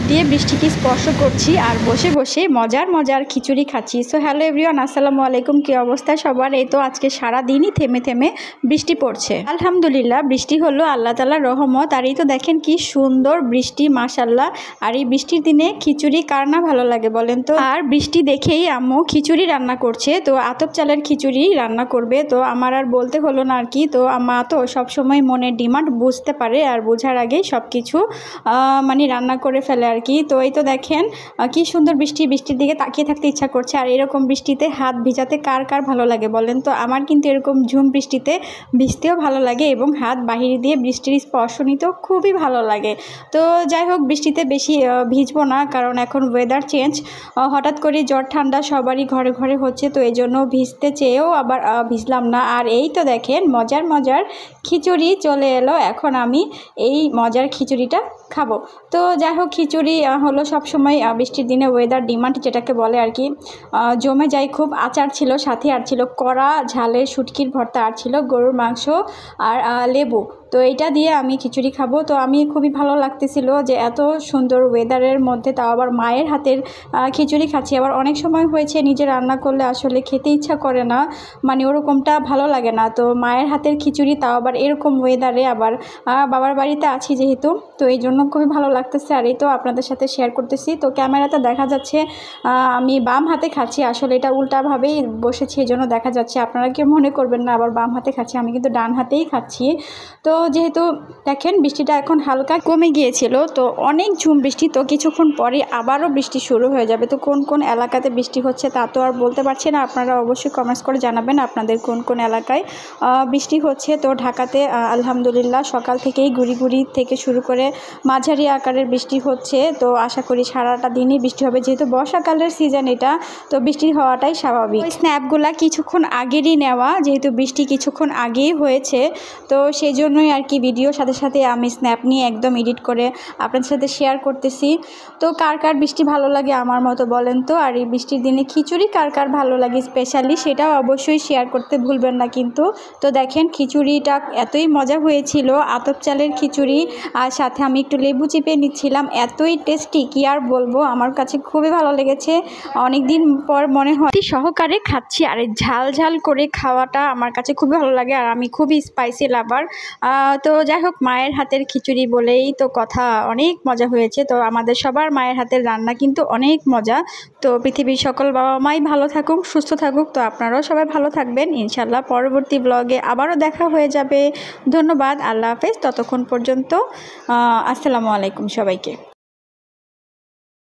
দিয়ে বৃষ্টিকে স্পর্শ করছি আর বসে বসে মজার মজার খিচুড়ি খাচ্ছি। সো হ্যালো এভরিওয়ান, আসসালামু আলাইকুম। কী অবস্থা সবার? এই তো আজকে সারা দিনই থেমে থেমে বৃষ্টি পড়ছে। আলহামদুলিল্লাহ, বৃষ্টি হলো আল্লাহ তাআলার রহমত। আর এই তো দেখেন কি সুন্দর বৃষ্টি, মাশাআল্লাহ। আর এই বৃষ্টির দিনে খিচুড়ি কার না ভালো লাগে বলেন তো? আর বৃষ্টি দেখেই আম্মু খিচুড়ি রান্না করছে। তো আতপ চালের খিচুড়ি রান্না করবে। তো আমার আর বলতে হলো না আর কি। তো আম্মা তো সবসময় মনের ডিমান্ড বুঝতে পারে আর বোঝার আগেই সব কিছু মানে রান্না করে ফেলে আর কি। তো এই তো দেখেন কি সুন্দর বৃষ্টি, বৃষ্টির দিকে তাকিয়ে থাকতে ইচ্ছা করছে। আর এরকম বৃষ্টিতে হাত ভিজাতে কার কার ভালো লাগে বলেন তো? আমার কিন্তু এরকম ঝুম বৃষ্টিতে ভিজতেও ভালো লাগে এবং হাত বাহিরে দিয়ে বৃষ্টির স্পর্শ নিতেও খুবই ভালো লাগে। তো যাই হোক, বৃষ্টিতে বেশি ভিজবো না, কারণ এখন ওয়েদার চেঞ্জ, হঠাৎ করে জ্বর ঠান্ডা সবারই ঘরে ঘরে হচ্ছে। তো এই জন্য ভিজতে চেয়েও আবার ভিজলাম না। আর এই তো দেখেন মজার মজার খিচুড়ি চলে এলো। এখন আমি এই মজার খিচুড়িটা খাবো। তো যাই হোক, খিচুড়ি হলো সবসময় বৃষ্টির দিনে ওয়েদার ডিমান্ড যেটাকে বলে আর কি, জমে যায় খুব। আচার ছিল সাথে, আর ছিল কড়া ঝালের শুটকির ভর্তা, আর ছিল গরুর মাংস আর লেবু। তো এইটা দিয়ে আমি খিচুড়ি খাবো। তো আমি খুবই ভালো লাগতেছিল যে এত সুন্দর ওয়েদারের মধ্যে তাও আবার মায়ের হাতের খিচুড়ি খাচ্ছি। আবার অনেক সময় হয়েছে নিজে রান্না করলে আসলে খেতে ইচ্ছা করে না, মানে ওরকমটা ভালো লাগে না। তো মায়ের হাতের খিচুড়ি, তাও আবার এরকম ওয়েদারে, আবার বাবার বাড়িতে আছি যেহেতু, তো এই জন্য খুবই ভালো লাগতেছে। আর এই তো আপনাদের সাথে শেয়ার করতেছি। তো ক্যামেরাতে দেখা যাচ্ছে আমি বাম হাতে খাচ্ছি, আসলে এটা উল্টাভাবেই বসেছি এই জন্য দেখা যাচ্ছে। আপনারা কেউ মনে করবেন না আবার বাম হাতে খাচ্ছি, আমি কিন্তু ডান হাতেই খাচ্ছি। তো যেহেতু দেখেন বৃষ্টিটা এখন হালকা কমে গিয়েছিল, তো অনেক ঝুম বৃষ্টি, তো কিছুক্ষণ পরে আবারও বৃষ্টি শুরু হয়ে যাবে। তো কোন কোন এলাকাতে বৃষ্টি হচ্ছে তা তো আর বলতে পারছি না, আপনারা অবশ্যই কমেন্টস করে জানাবেন আপনাদের কোন কোন এলাকায় বৃষ্টি হচ্ছে। তো ঢাকাতে আলহামদুলিল্লাহ সকাল থেকেই গুড়ি গুড়ি থেকে শুরু করে মাঝারি আকারের বৃষ্টি হচ্ছে। তো আশা করি সারাটা দিনই বৃষ্টি হবে, যেহেতু বর্ষাকালের সিজন এটা, তো বৃষ্টি হওয়াটাই স্বাভাবিক। ওই স্ন্যাপগুলা কিছুক্ষণ আগেরই নেওয়া, যেহেতু বৃষ্টি কিছুক্ষণ আগেই হয়েছে, তো সেই জন্যই আর কি ভিডিওর সাথে সাথে আমি স্ন্যাপ নিয়ে একদম এডিট করে আপনাদের সাথে শেয়ার করতেছি। তো কার কার বৃষ্টি ভালো লাগে আমার মতো বলেন তো? আর এই বৃষ্টির দিনে খিচুড়ি কার কার ভালো লাগে স্পেশালি, সেটাও অবশ্যই শেয়ার করতে ভুলবেন না কিন্তু। তো দেখেন খিচুড়িটা এতই মজা হয়েছিল, আতপ চালের খিচুড়ি, আর সাথে আমি একটু লেবু চিপে নিচ্ছিলাম, এতই টেস্টি কি আর বলবো। আমার কাছে খুবই ভালো লেগেছে, অনেক দিন পর মনে হয় সহকারে খাচ্ছি। আর এই ঝাল ঝাল করে খাওয়াটা আমার কাছে খুবই ভালো লাগে, আর আমি খুবই স্পাইসি লাভার। তো যাই হোক, মায়ের হাতের খিচুড়ি বলেই তো কথা, অনেক মজা হয়েছে। তো আমাদের সবার মায়ের হাতের রান্না কিন্তু অনেক মজা। তো পৃথিবীর সকল বাবা মাই ভালো থাকুক, সুস্থ থাকুক। তো আপনারাও সবাই ভালো থাকবেন ইনশাল্লাহ। পরবর্তী ব্লগে আবারও দেখা হয়ে যাবে। ধন্যবাদ, আল্লাহ হাফেজ। ততক্ষণ পর্যন্ত আসসালামু আলাইকুম সবাইকে।